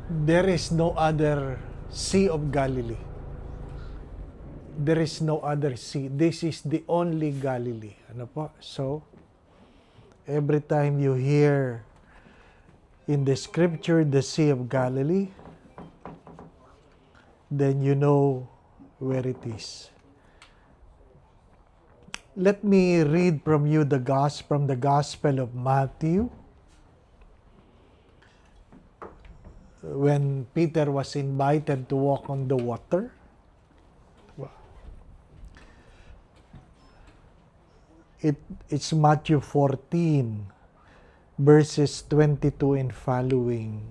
There is no other Sea of Galilee. There is no other sea. This is the only Galilee. Ano po? So, every time you hear in the scripture the Sea of Galilee, then you know where it is. Let me read from you from the Gospel of Matthew. When Peter was invited to walk on the water, it's Matthew 14, verses 22 and following.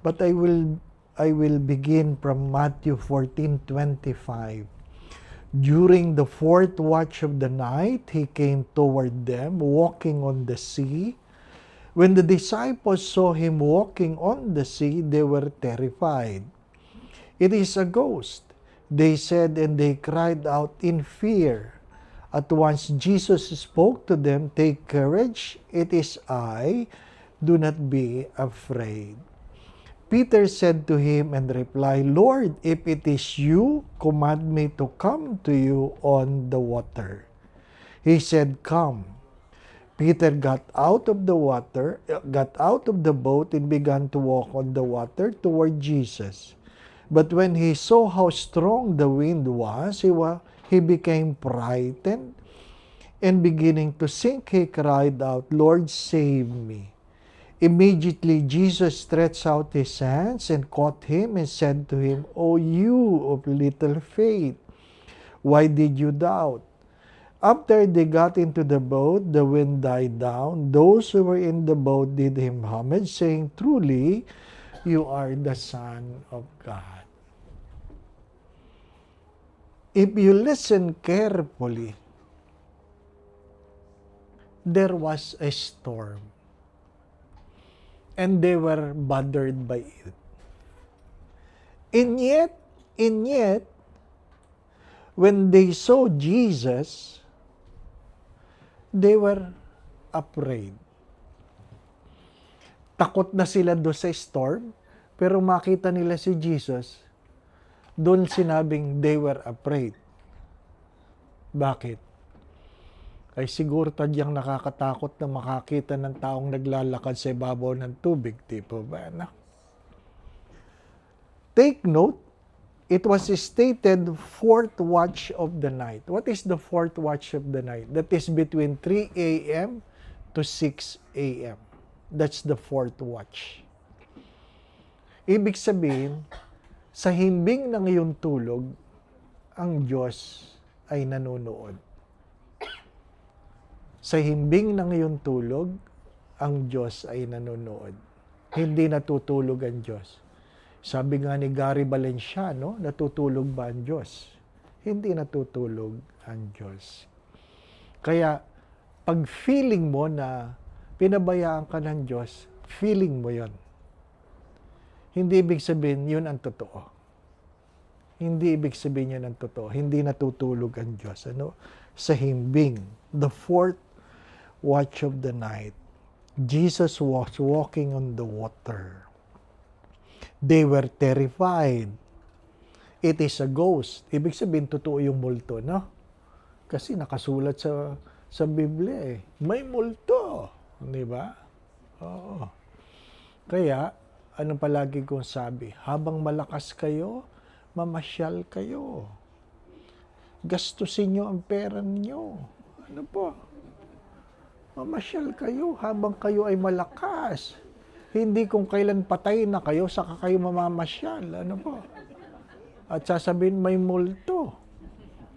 But I will begin from Matthew 14:25. During the fourth watch of the night, he came toward them, walking on the sea. When the disciples saw him walking on the sea, they were terrified. "It is a ghost," they said, and they cried out in fear. At once Jesus spoke to them, "Take courage, it is I, do not be afraid." Peter said to him and replied, "Lord, if it is you, command me to come to you on the water." He said, "Come." Peter got out of the boat and began to walk on the water toward Jesus. But when he saw how strong the wind was, he became frightened, and beginning to sink, he cried out, "Lord, save me." Immediately Jesus stretched out his hands and caught him and said to him, "O you of little faith, why did you doubt?" After they got into the boat, the wind died down. Those who were in the boat did him homage, saying, "Truly, you are the Son of God." If you listen carefully, there was a storm, and they were bothered by it. And yet, when they saw Jesus, they were afraid. Takot na sila doon sa storm, pero makita nila si Jesus, doon sinabing they were afraid. Bakit? Ay siguro tadyang nakakatakot na makakita ng taong naglalakad sa ibabaw ng tubig, tipo ba? No? Take note, it was stated fourth watch of the night. What is the fourth watch of the night? That is between 3 a.m. to 6 a.m. That's the fourth watch. Ibig sabihin, sa himbing ng iyong tulog, ang Diyos ay nanonood. Sa himbing ng iyong tulog, ang Diyos ay nanonood. Hindi natutulog ang Diyos. Sabi nga ni Gary Valenciano, natutulog ba ang Diyos? Hindi natutulog ang Diyos. Kaya, pag feeling mo na pinabayaan ka ng Diyos, feeling mo yon. Hindi ibig sabihin yun ang totoo. Hindi ibig sabihin yun ang totoo. Hindi natutulog ang Diyos. Ano? Sa himbing, the fourth watch of the night, Jesus was walking on the water. They were terrified. It is a ghost. Ibig sabihin, totoo yung multo, no? Kasi nakasulat sa Biblia eh. May multo. Di ba? Oo. Kaya, ano palagi kong sabi? Habang malakas kayo, mamasyal kayo. Gastusin nyo ang pera niyo. Ano po? Mamasyal kayo habang kayo ay malakas. Hindi kung kailan patay na kayo, saka kayo mamamasyal. Ano po? At sasabihin, may multo.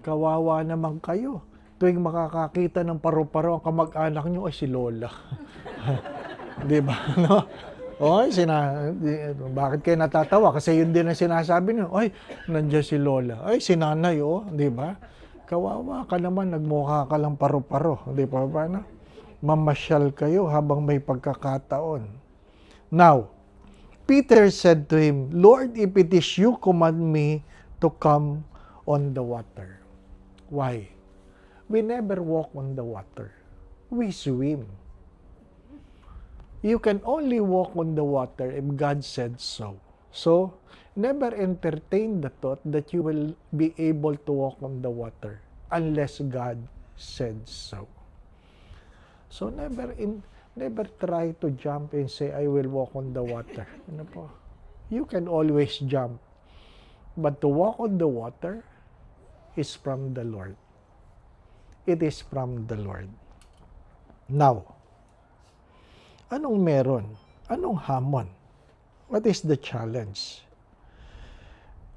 Kawawa naman kayo. Tuwing makakakita ng paru-paro ang kamag-anak nyo, ay si Lola. Di ba? No? Oy, bakit kayo natatawa? Kasi yun din ang sinasabi nyo. Oy, nandiyan si Lola. Ay, si nanay, oh. Di ba? Kawawa ka naman, nagmukha ka lang paru-paro. Di ba ba? No? Mamasyal kayo habang may pagkakataon. Now, Peter said to him, "Lord, if it is you, command me to come on the water." Why? We never walk on the water. We swim. You can only walk on the water if God said so. So, never entertain the thought that you will be able to walk on the water unless God said so. So, never try to jump and say, I will walk on the water. Ano po? You can always jump. But to walk on the water is from the Lord. It is from the Lord. Now, anong meron? Anong hamon? What is the challenge?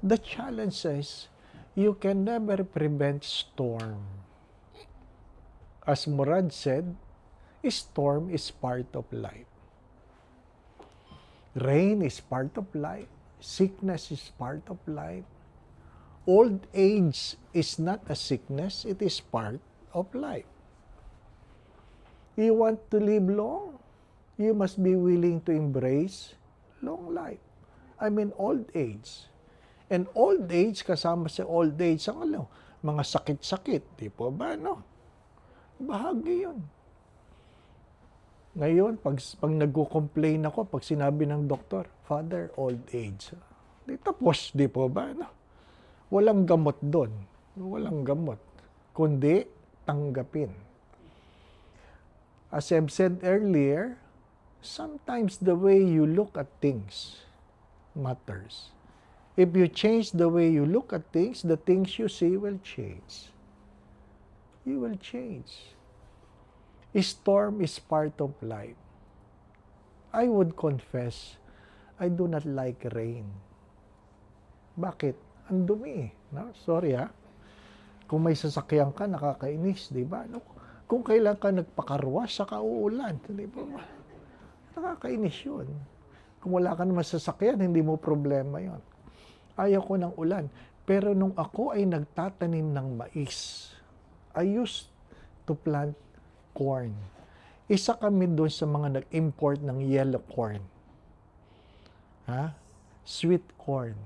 The challenge is, you can never prevent storm. As Murad said, storm is part of life. Rain is part of life. Sickness is part of life. Old age is not a sickness, it is part of life. You want to live long? You must be willing to embrace long life. I mean, old age. And old age, kasama sa old age, ang mga sakit-sakit, di po ba, no? Bahagi yun. Ngayon, pag nagko-complain ako, pag sinabi ng doktor, Father, old age. Di tapos, di po ba, no? Walang gamot doon. Walang gamot. Kundi, tanggapin. As I've said earlier, sometimes the way you look at things matters. If you change the way you look at things, the things you see will change. You will change. A storm is part of life. I would confess, I do not like rain. Bakit? Ang dumi. No? Sorry ha. Kung may sasakyan ka, nakakainis, di ba? No? Kung kailan ka nagpakarwas, saka uulan. Di ba? Nakakainis yun. Kung wala ka naman sasakyan, hindi mo problema yun. Ayaw ko ng ulan. Pero nung ako ay nagtatanim ng mais, I used to plant corn. Isa kami doon sa mga nag-import ng yellow corn. Sweet corn.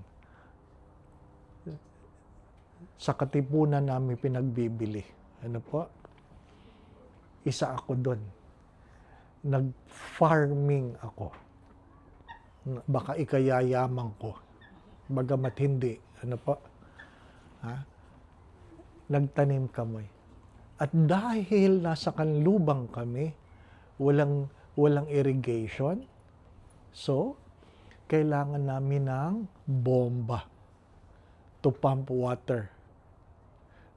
Sa katipunan namin pinagbibili. Ano po? Isa ako doon. Nag-farming ako. Baka ikayayaman ko. Bagamat hindi. Ano po? Nagtanim kami. At dahil nasa kanlubang kami, walang irrigation, so, kailangan namin ng bomba to pump water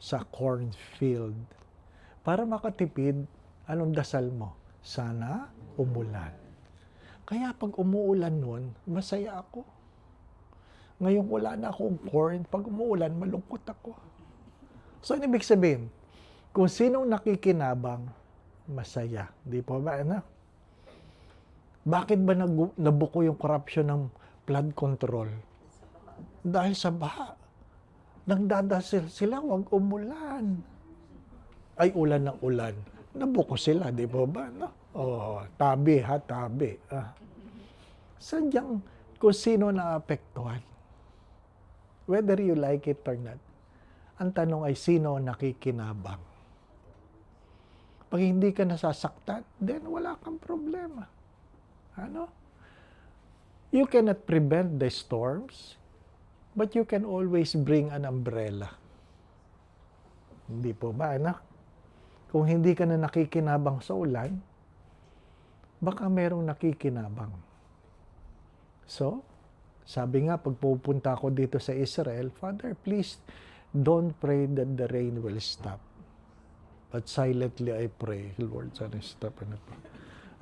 sa cornfield. Para makatipid, anong dasal mo? Sana umulan. Kaya pag umuulan nun, masaya ako. Ngayon wala na akong corn. Pag umuulan, malungkot ako. So, ibig sabihin, kung sinong nakikinabang, masaya. Di po ba, anak? Bakit ba nabuko yung corruption ng flood control? Dahil sa baha. Nagdadasal sila, wag umulan. Ay, ulan ng ulan. Nabuko sila, di po ba? No? Oh, tabi ha, tabi. Sadyang kung sino naapektuhan. Whether you like it or not. Ang tanong ay sino nakikinabang. Pag hindi ka nasasaktan, then wala kang problema. Ano? You cannot prevent the storms, but you can always bring an umbrella. Hindi po ba, anak? Kung hindi ka na nakikinabang sa ulan, baka merong nakikinabang. So, sabi nga, pag pupunta ako dito sa Israel, Father, please, don't pray that the rain will stop. But silently I pray, Lord, sana stop.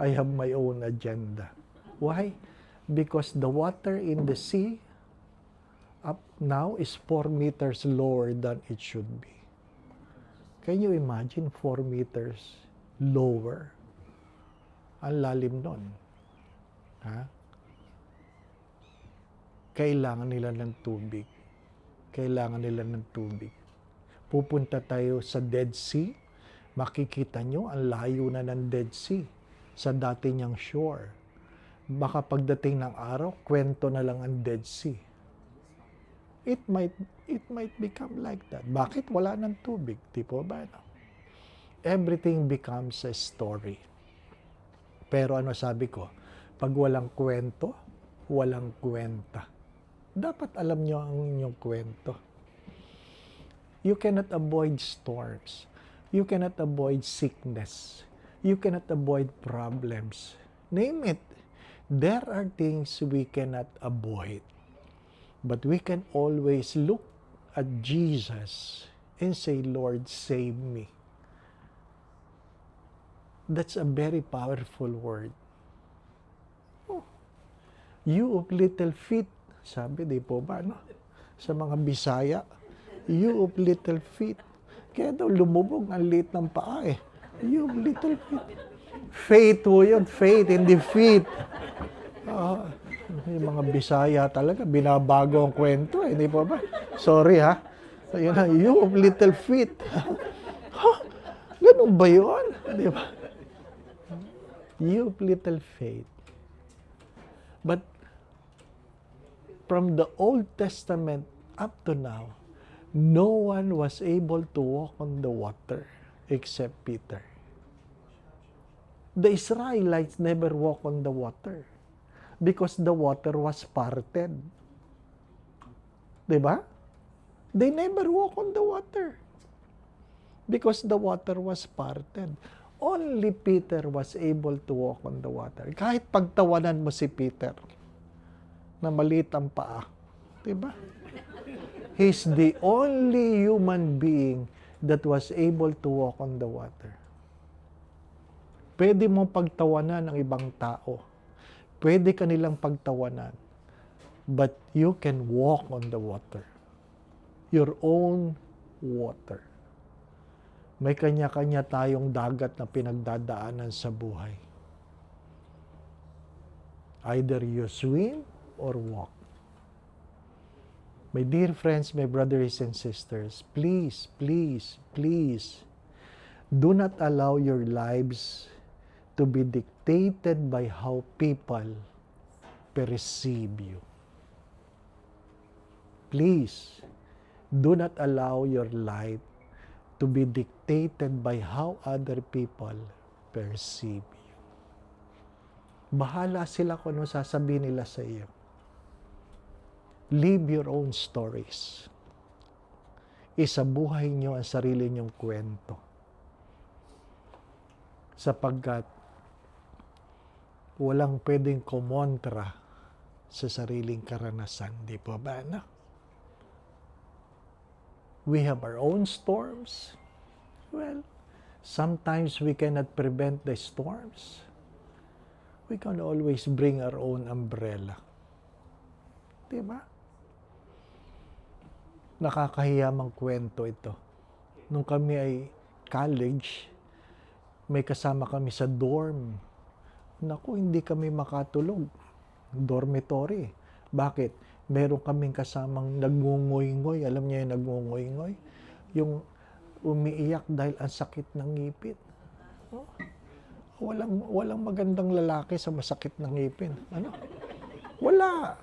I have my own agenda. Why? Because the water in the sea up now is 4 meters lower than it should be. Can you imagine 4 meters lower? Ang lalim nun. Kailangan nila ng tubig. Kailangan nila ng tubig. Pupunta tayo sa Dead Sea. Makikita nyo, ang layo na ng Dead Sea sa dati niyang shore. Baka pagdating ng araw, kwento na lang ang Dead Sea. It might become like that. Bakit wala ng tubig? Di po ba? No? Everything becomes a story. Pero ano sabi ko, pag walang kwento, walang kwenta. Dapat alam nyo ang inyong kwento. You cannot avoid storms. You cannot avoid sickness. You cannot avoid problems. Name it. There are things we cannot avoid. But we can always look at Jesus and say, Lord, save me. That's a very powerful word. Oh. You of little feet, sabi, di po ba, no? Sa mga Bisaya, you of little feet. Kaya daw lumubog ang liit ng paa eh. You of little feet. Faith po yun, faith, hindi feet. Yung mga Bisaya talaga, binabago ang kwento eh, di po ba? Sorry ha. Ayun na, you of little feet. Ha? Ganun ba yun? Di ba? You of little faith. But from the Old Testament up to now, no one was able to walk on the water except Peter. The Israelites never walk on the water because the water was parted. Diba? They never walk on the water because the water was parted. Only Peter was able to walk on the water. Kahit pagtawanan mo si Peter na maliit ang paa. Diba? He's the only human being that was able to walk on the water. Pwede mong pagtawanan ng ibang tao. Pwede ka nilang pagtawanan. But you can walk on the water. Your own water. May kanya-kanya tayong dagat na pinagdadaanan sa buhay. Either you swim or walk. My dear friends, my brothers and sisters, please, please, please, do not allow your lives to be dictated by how people perceive you. Please, do not allow your life to be dictated by how other people perceive you. Bahala sila kung ano sasabihin nila sa iyo. Live your own stories. Isabuhay nyo ang sarili nyong kwento. Sapagkat walang pwedeng kumontra sa sariling karanasan. Di po ba, no? We have our own storms. Well, sometimes we cannot prevent the storms. We can always bring our own umbrella. Diba? Nakakahiyamang kwento ito. Nung kami ay college, may kasama kami sa dorm. Naku, hindi kami makatulog. Dormitory. Bakit? Meron kaming kasamang nagngungoy-ngoy. Alam niyo yung nagngungoy-ngoy? Yung umiiyak dahil ang sakit ng ngipin. Oh, walang magandang lalaki sa masakit ng ngipin. Ano? Wala.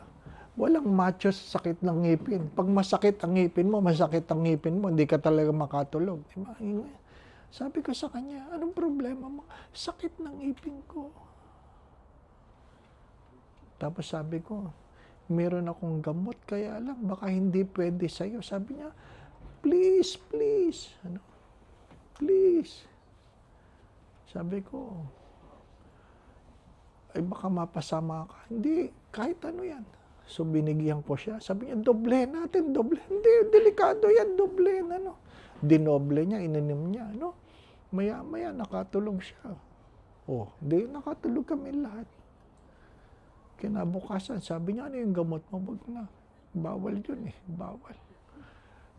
Walang macho sa sakit ng ngipin. Pag masakit ang ngipin mo, masakit ang ngipin mo, hindi ka talaga makatulog. Diba? Sabi ko sa kanya, anong problema mo? Sakit ng ngipin ko. Tapos sabi ko, meron akong gamot, kaya lang, baka hindi pwede sa'yo. Sabi niya, please, please. Ano? Please. Sabi ko, ay baka mapasama ka. Hindi, kahit ano yan. So, binigyan ko siya. Sabi niya, doble natin, doble. Hindi, delikado yan, doble. Ano? Dinoble niya, ininom niya. Ano? Maya-maya, nakatulog siya. Oh, di, nakatulog kami lahat. Kinabukasan, sabi niya, ano yung gamot mo? Wag na. Bawal yun eh. Bawal.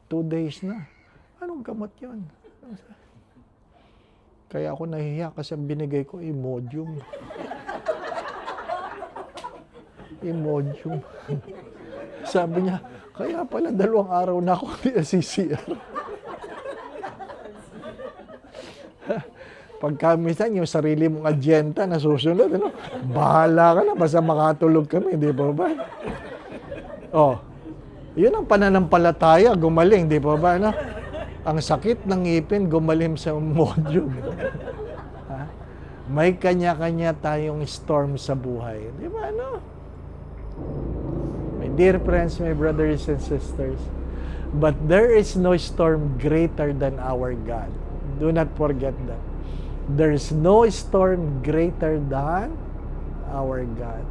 2 days na. Anong gamot yun? Kaya ako nahihiya kasi ang binigay ko, Imodium. Imodium. Sabi niya, kaya pala 2 araw na ako di CCR. Pagka minsan yung sarili mong adyenta na susunod, ano? Bahala ka na, basta makatulog kami, di ba ba? Oh, yun ang pananampalataya, gumaling, di ba ba? No? Ang sakit ng ngipin, gumaling sa Imodium. Ha? May kanya-kanya tayong storm sa buhay. Di ba, no? My dear friends, my brothers and sisters, but there is no storm greater than our God. Do not forget that. There is no storm greater than our God.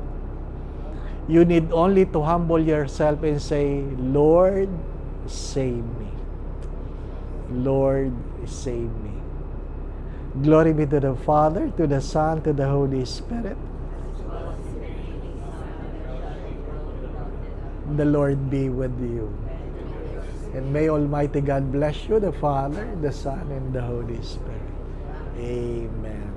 You need only to humble yourself and say, Lord, save me. Lord, save me. Glory be to the Father, to the Son, to the Holy Spirit. The Lord be with you. And may Almighty God bless you, the Father, the Son, and the Holy Spirit. Amen.